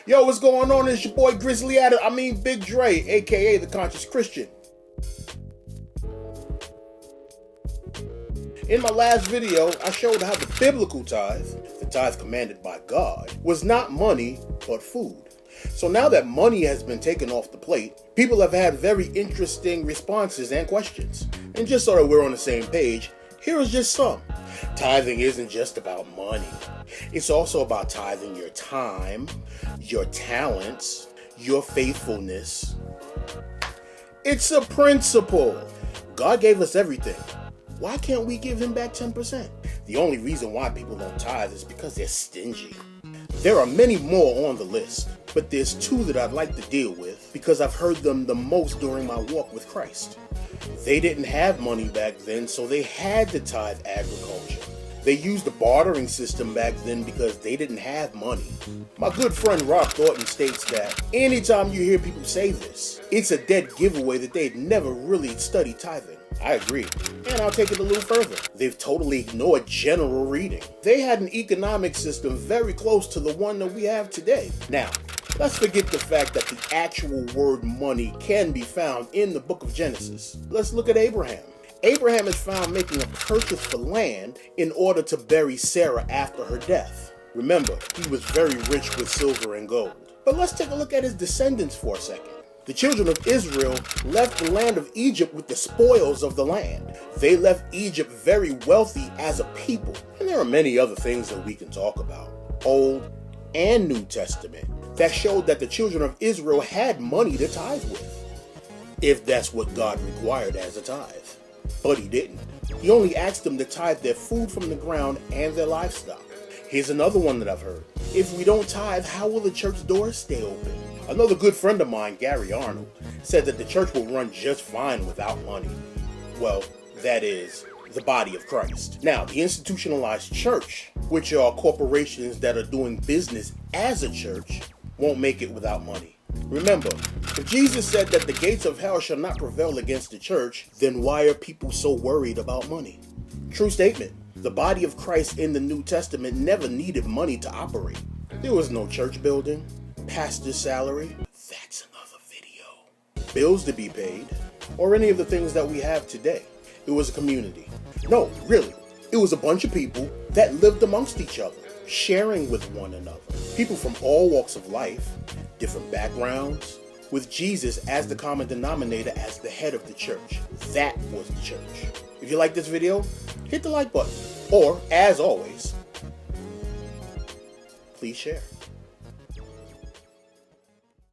Yo, what's going on? It's your boy Grizzly Adams, Big Dre, aka The Conscious Christian. In my last video, I showed how the biblical tithe, the tithe commanded by God, was not money, but food. So now that money has been taken off the plate, people have had very interesting responses and questions. And just so that we're on the same page, here is just some. Tithing isn't just about money. It's also about tithing your time, your talents, your faithfulness. It's a principle. God gave us everything. Why can't we give him back 10%? The only reason why people don't tithe is because they're stingy. There are many more on the list, but there's two that I'd like to deal with because I've heard them the most during my walk with Christ. They didn't have money back then, so they had to tithe agriculture. They used the bartering system back then because they didn't have money. My good friend Rob Thornton states that anytime you hear people say this, it's a dead giveaway that they'd never really studied tithing. I agree, and I'll take it a little further. They've totally ignored general reading. They had an economic system very close to the one that we have today. Now, let's forget the fact that the actual word money can be found in the book of Genesis. Let's look at Abraham. Abraham is found making a purchase for land in order to bury Sarah after her death. Remember, he was very rich with silver and gold. But let's take a look at his descendants for a second. The children of Israel left the land of Egypt with the spoils of the land. They left Egypt very wealthy as a people. And there are many other things that we can talk about, Old and New Testament, that showed that the children of Israel had money to tithe with, if that's what God required as a tithe. But he didn't. He only asked them to tithe their food from the ground and their livestock. Here's another one that I've heard. If we don't tithe, how will the church doors stay open? Another good friend of mine, Gary Arnold, said that the church will run just fine without money. Well, that is, the body of Christ. Now, the institutionalized church, which are corporations that are doing business as a church, won't make it without money. Remember, if Jesus said that the gates of hell shall not prevail against the church, then why are people so worried about money? True statement. The body of Christ in the New Testament never needed money to operate. There was no church building, pastor's salary, that's another video, bills to be paid, or any of the things that we have today. It was a community. No, really, it was a bunch of people that lived amongst each other, sharing with one another. People from all walks of life, different backgrounds, with Jesus as the common denominator as the head of the church. That was the church. If you like this video, hit the like button. Or, as always, please share.